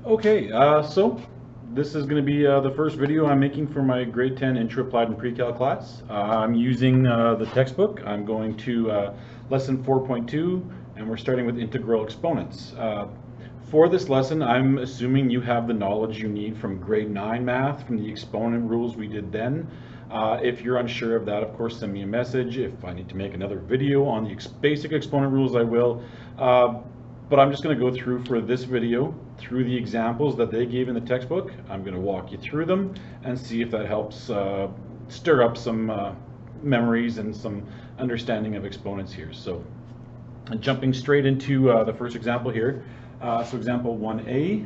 Okay, so this is going to be the first video I'm making for my grade 10 Intro Applied and Pre-Cal class. I'm using the textbook. I'm going to lesson 4.2 and we're starting with integral exponents. For this lesson, I'm assuming you have the knowledge you need from grade 9 math, from the exponent rules we did then. If you're unsure of that, of course, send me a message. If I need to make another video on the basic exponent rules, I will. But I'm just going to go through for this video through the examples that they gave in the textbook. I'm going to walk you through them and see if that helps stir up some memories and some understanding of exponents here. So jumping straight into the first example here. So example 1a.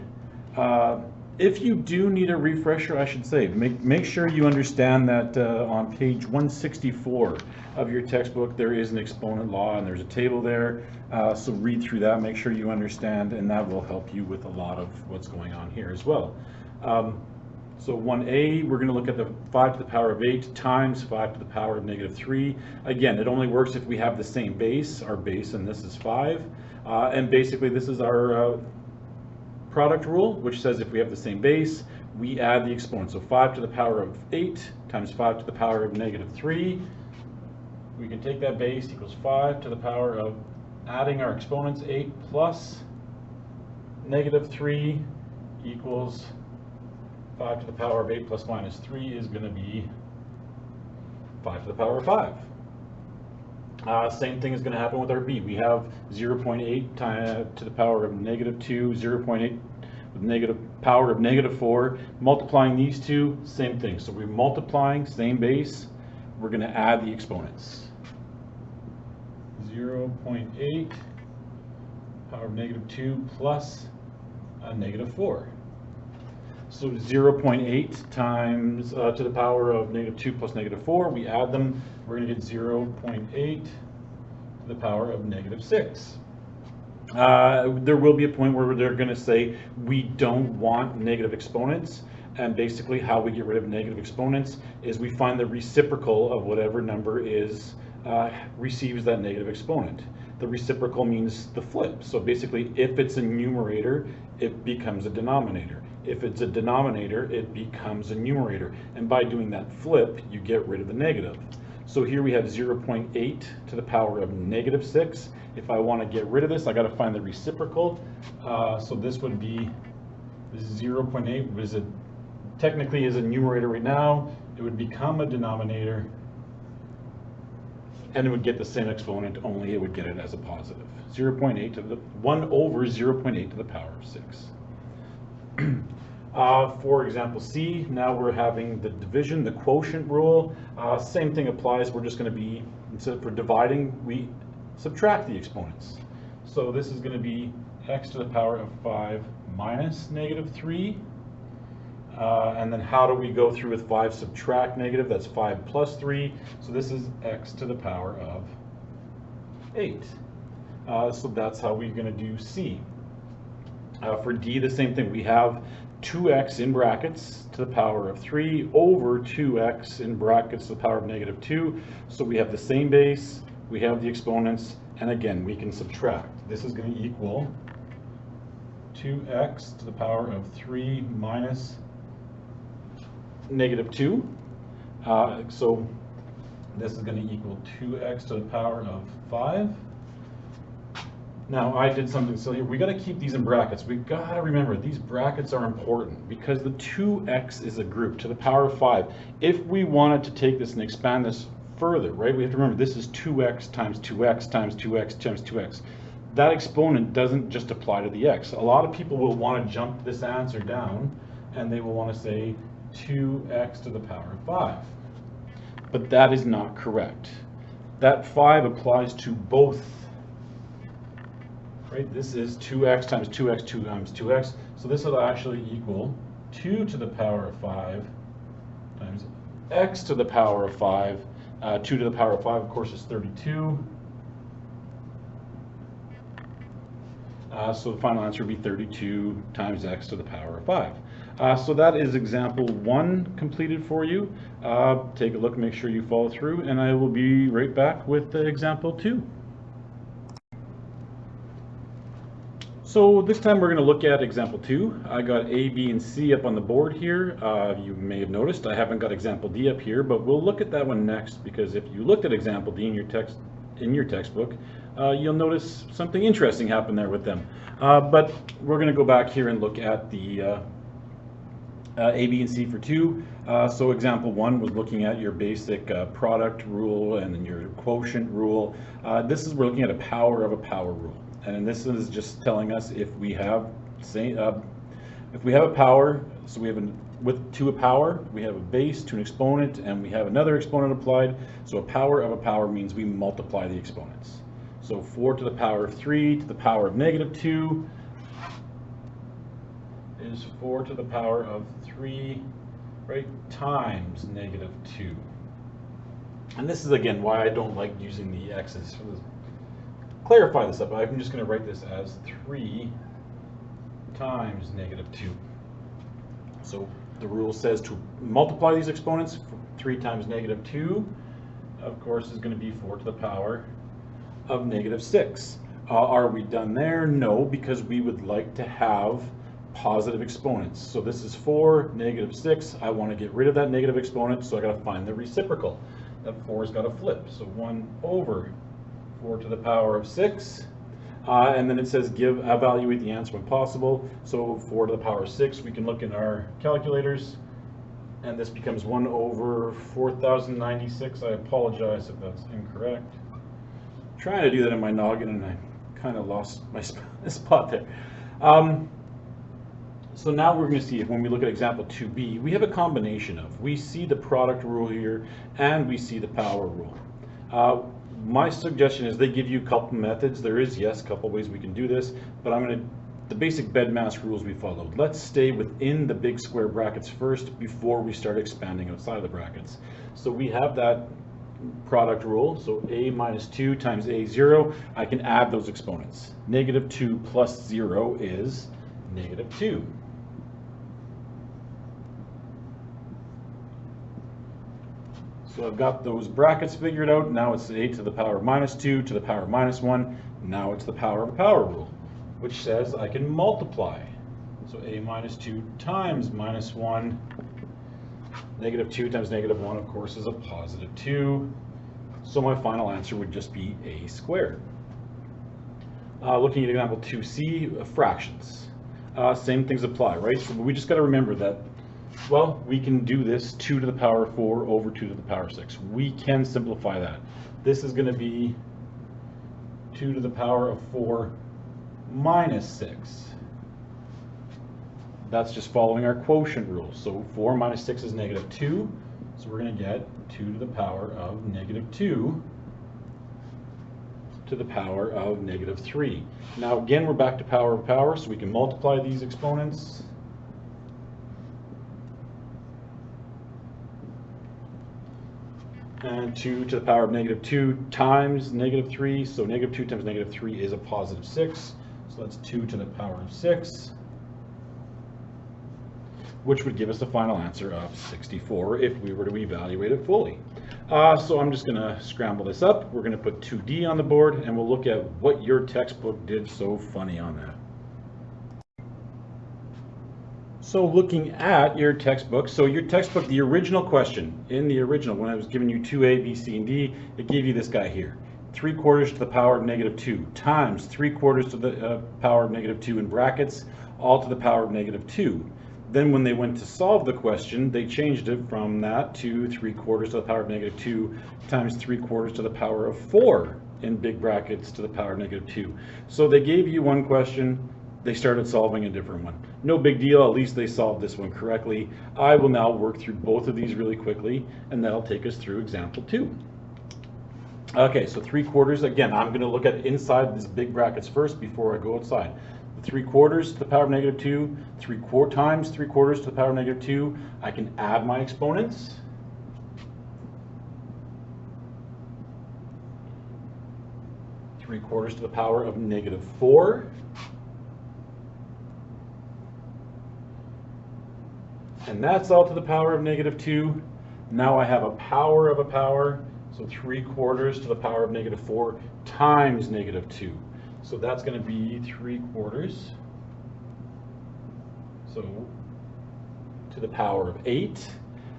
If you do need a refresher, I should say, make sure you understand that on page 164 of your textbook there is an exponent law and there's a table there. So read through that, make sure you understand, and that will help you with a lot of what's going on here as well. So 1a, we're going to look at the 5 to the power of 8 times 5 to the power of negative 3. Again, it only works if we have the same base, our base, and this is 5. And basically this is our product rule, which says if we have the same base, we add the exponent. So 5 to the power of 8 times 5 to the power of negative 3. We can take that base equals 5 to the power of adding our exponents, 8 plus negative 3 equals 5 to the power of 8 plus minus 3 is going to be 5 to the power of 5. Same thing is going to happen with our b. We have 0.8 to the power of negative 2, 0.8 with negative power of negative 4. Multiplying these two, same thing. So we're multiplying, same base. We're going to add the exponents. 0.8 power of negative 2 plus a negative 4. So 0.8 times to the power of negative 2 plus negative 4, we add them, we're going to get 0.8 to the power of negative 6. There will be a point where they're going to say we don't want negative exponents, and basically how we get rid of negative exponents is we find the reciprocal of whatever number is receives that negative exponent. The reciprocal means the flip. So basically if it's a numerator, it becomes a denominator. If it's a denominator, it becomes a numerator. And by doing that flip, you get rid of the negative. So here we have 0.8 to the power of negative 6. If I want to get rid of this, I got to find the reciprocal. So this would be 0.8, which technically is a numerator right now. It would become a denominator, and it would get the same exponent, only it would get it as a positive. 0.8 to the 1 over 0.8 to the power of 6. For example C, now we're having the division, the quotient rule. Same thing applies. We're just going to be, instead for dividing, we subtract the exponents. So this is going to be x to the power of 5 minus negative 3. And then how do we go through with 5 subtract negative? That's 5 plus 3. So this is x to the power of 8. So that's how we're going to do C. For D, the same thing. We have 2x in brackets to the power of 3 over 2x in brackets to the power of negative 2. So we have the same base, we have the exponents, and again, we can subtract. This is going to equal 2x to the power of 3 minus negative 2. So this is going to equal 2x to the power of 5. Now I did something silly. We got to keep these in brackets. We got to remember these brackets are important because the 2x is a group to the power of 5. If we wanted to take this and expand this further, right, we have to remember this is 2x times 2x times 2x times 2x. That exponent doesn't just apply to the x. A lot of people will want to jump this answer down and they will want to say 2x to the power of 5. But that is not correct. That 5 applies to both. Right? This is 2x times 2x, 2 times 2x. So this will actually equal 2 to the power of 5 times x to the power of 5. 2 to the power of 5, of course, is 32. So the final answer would be 32 times x to the power of 5. So that is example 1 completed for you. Take a look, make sure you follow through, and I will be right back with example 2. So this time we're going to look at example 2. I got A, B, and C up on the board here. You may have noticed I haven't got example D up here, but we'll look at that one next, because if you looked at example D in your textbook, you'll notice something interesting happened there with them. But we're going to go back here and look at the A, B, and C for 2. So example 1 was looking at your basic product rule and then your quotient rule. We're looking at a power of a power rule. And this is just telling us if we have a power, so we have to a power, we have a base to an exponent, and we have another exponent applied. So a power of a power means we multiply the exponents. So 4 to the power of 3 to the power of negative 2 is 4 to the power of 3, right, times negative 2. And this is again why I don't like using the x's. Clarify this up. I'm just going to write this as 3 times negative 2. So the rule says to multiply these exponents. 3 times negative 2, of course, is going to be 4 to the power of negative 6. Are we done there? No, because we would like to have positive exponents. So this is 4, negative 6. I want to get rid of that negative exponent, so I got to find the reciprocal. That 4's got to flip. So 1 over 4 to the power of 6, and then it says evaluate the answer when possible. So 4 to the power of 6, we can look in our calculators, and this becomes 1 over 4,096. I apologize if that's incorrect. I'm trying to do that in my noggin, and I kind of lost my spot there. So now we're going to see if when we look at example 2b, we have a combination of, we see the product rule here, and we see the power rule. My suggestion is they give you a couple methods. There is, yes, a couple ways we can do this, but the basic bedmass rules we followed. Let's stay within the big square brackets first before we start expanding outside of the brackets. So we have that product rule, so a minus 2 times a 0. I can add those exponents. Negative 2 plus 0 is negative 2. So I've got those brackets figured out. Now it's a to the power of minus 2 to the power of minus 1. Now it's the power of a power rule, which says I can multiply. So a minus 2 times minus 1. Negative 2 times negative 1, of course, is a positive 2. So my final answer would just be a squared. Looking at example 2c, fractions. Same things apply, right? So we just got to remember that, well, we can do this 2 to the power of 4 over 2 to the power of 6. We can simplify that. This is going to be 2 to the power of 4 minus 6. That's just following our quotient rule. So 4 minus 6 is negative 2. So we're going to get 2 to the power of negative 2 to the power of negative 3. Now again, we're back to power of power, so we can multiply these exponents. And 2 to the power of negative 2 times negative 3. So negative 2 times negative 3 is a positive 6. So that's 2 to the power of 6, which would give us the final answer of 64 if we were to evaluate it fully. So I'm just going to scramble this up. We're going to put 2D on the board, and we'll look at what your textbook did so funny on that. So looking at your textbook, the original question, in the original, when I was giving you 2A, B, C, and D, it gave you this guy here. 3/4 to the power of negative 2 times 3/4 to the power of negative 2 in brackets, all to the power of negative 2. Then when they went to solve the question, they changed it from that to 3/4 to the power of negative 2 times 3/4 to the power of 4 in big brackets to the power of negative 2. So they gave you one question, they started solving a different one. No big deal, at least they solved this one correctly. I will now work through both of these really quickly, and that'll take us through example 2. Okay, so 3/4, again, I'm going to look at inside these big brackets first before I go outside. 3/4 to the power of negative 2, 3/4 times 3/4 to the power of negative 2. I can add my exponents. Three-quarters to the power of negative 4. And that's all to the power of negative 2. Now I have a power of a power, so 3/4 to the power of negative 4 times negative 2. So that's going to be 3/4. So to the power of 8.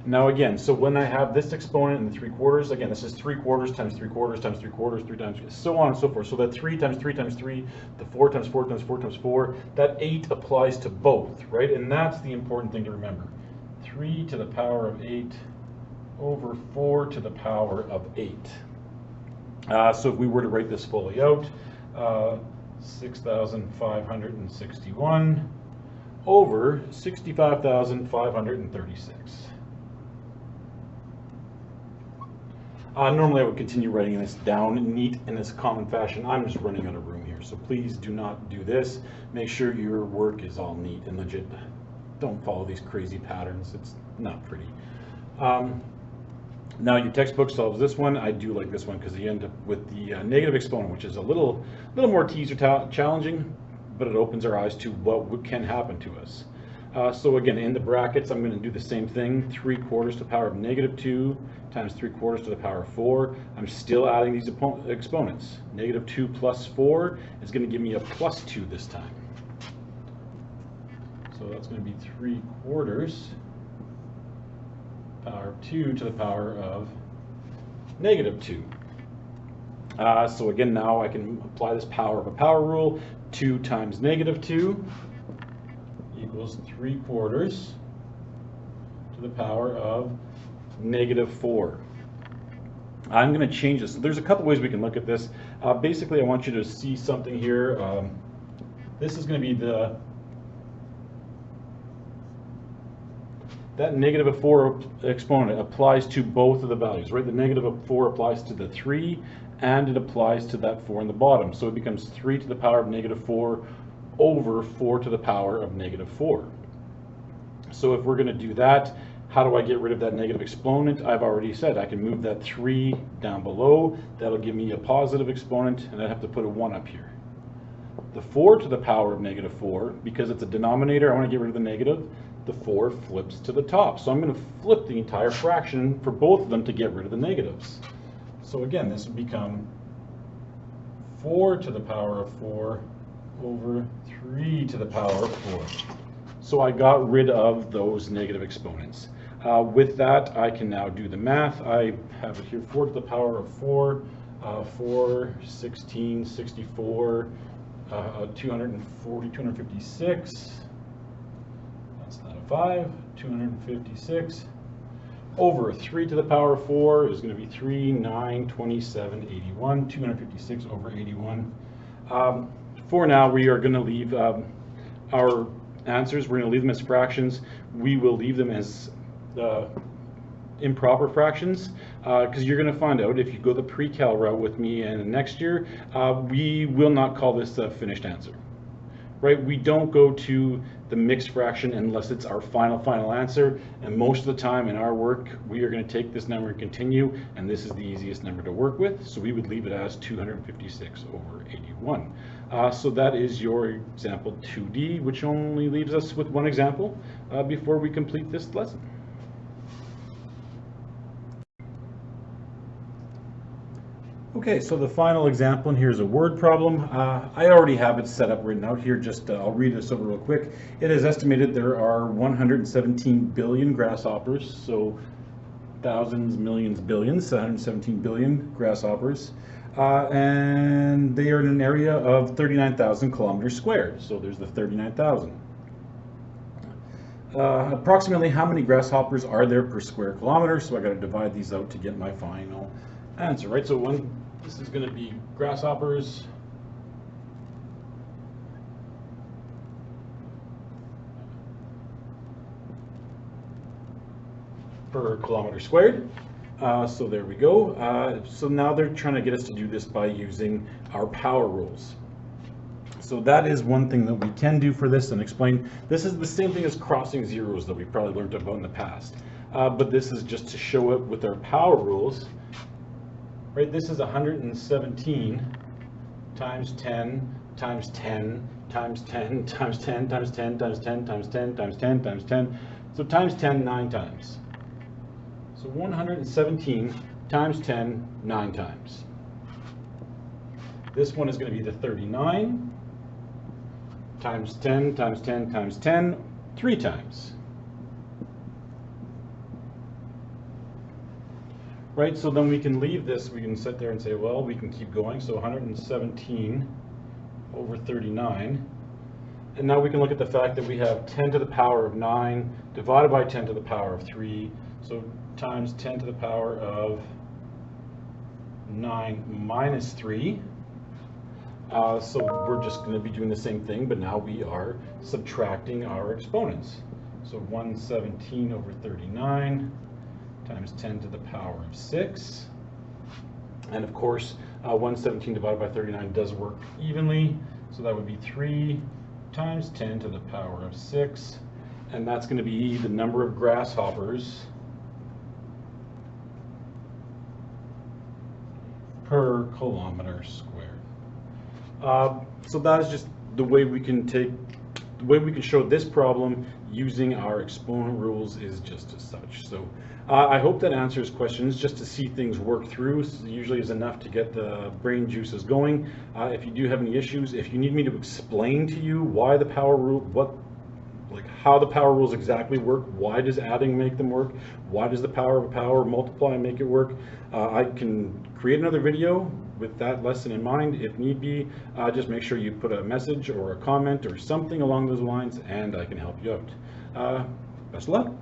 Now again, so when I have this exponent in the 3/4, again, this is 3/4 times 3/4 times 3/4, 3 times, so on and so forth. So that 3 times 3 times 3, the 4 times 4 times 4 times 4, that 8 applies to both, right? And that's the important thing to remember. 3 to the power of 8 over 4 to the power of 8. So if we were to write this fully out, 6,561 over 65,536. Normally I would continue writing this down neat in this common fashion. I'm just running out of room here, so please do not do this. Make sure your work is all neat and legit. Don't follow these crazy patterns. It's not pretty. Now your textbook solves this one. I do like this one because you end up with the negative exponent, which is a little more teaser challenging, but it opens our eyes to what can happen to us. So again, in the brackets, I'm going to do the same thing. 3/4 to the power of -2 times 3/4 to the power of 4. I'm still adding these exponents. -2 plus 4 is going to give me a +2 this time. So that's going to be 3/4 power of 2 to the power of -2. So again, now I can apply this power of a power rule. 2 times -2 equals 3/4 to the power of -4. I'm going to change this. There's a couple ways we can look at this. Basically, I want you to see something here. This is going to be that -4 exponent applies to both of the values, right? The -4 applies to the 3, and it applies to that 4 in the bottom. So it becomes 3 to the power of -4 over 4 to the power of -4. So if we're going to do that, how do I get rid of that negative exponent? I've already said I can move that 3 down below. That'll give me a positive exponent, and I'd have to put a 1 up here. The 4 to the power of -4, because it's a denominator, I want to get rid of the negative. The 4 flips to the top. So I'm going to flip the entire fraction for both of them to get rid of the negatives. So again, this would become 4 to the power of 4 over 3 to the power of 4. So I got rid of those negative exponents. With that, I can now do the math. I have it here, 4 to the power of 4, 4, 16, 64, 240, 256. That's not a 5, 256. Over 3 to the power of 4 is going to be 3, 9, 27, 81, 256 over 81. For now, we are going to leave our answers, we're going to leave them as fractions. We will leave them as improper fractions, because you're going to find out if you go the pre-cal route with me and next year, we will not call this a finished answer. Right? We don't go to the mixed fraction unless it's our final answer, and most of the time in our work we are going to take this number and continue, and this is the easiest number to work with, so we would leave it as 256 over 81. So that is your example 2D, which only leaves us with one example before we complete this lesson. Okay, so the final example, and here's a word problem. I already have it set up written out here, just I'll read this over real quick. It is estimated there are 117 billion grasshoppers, so thousands, millions, billions, 117 billion grasshoppers, and they are in an area of 39,000 kilometers squared, so there's the 39,000. Approximately how many grasshoppers are there per square kilometer? So I got to divide these out to get my final answer, right? So this is going to be grasshoppers per kilometer squared. So there we go. So now they're trying to get us to do this by using our power rules. So that is one thing that we can do for this and explain. This is the same thing as crossing zeros that we probably learned about in the past. But this is just to show it with our power rules. Right, this is 117 times 10 times 10 times 10 times 10 times 10 times 10 times 10 times 10 times 10. So times 10, 9 times. So 117 times 10, 9 times. This one is going to be the 39 times 10 times 10 times 10, 3 times. Right, so then we can leave this, we can sit there and say, well, we can keep going. So 117 over 39. And now we can look at the fact that we have 10 to the power of 9 divided by 10 to the power of 3. So times 10 to the power of 9 minus 3. So we're just going to be doing the same thing, but now we are subtracting our exponents. So 117 over 39 times 10 to the power of 6. And of course, 117 divided by 39 does work evenly. So that would be 3 times 10 to the power of 6. And that's going to be the number of grasshoppers per kilometer squared. So that is just the way we can show this problem using our exponent rules is just as such. So I hope that answers questions. Just to see things work through usually is enough to get the brain juices going. If you do have any issues, if you need me to explain to you why the power rule, how the power rules exactly work, why does adding make them work, why does the power of a power multiply make it work, I can create another video with that lesson in mind if need be. Just make sure you put a message or a comment or something along those lines and I can help you out. Best of luck.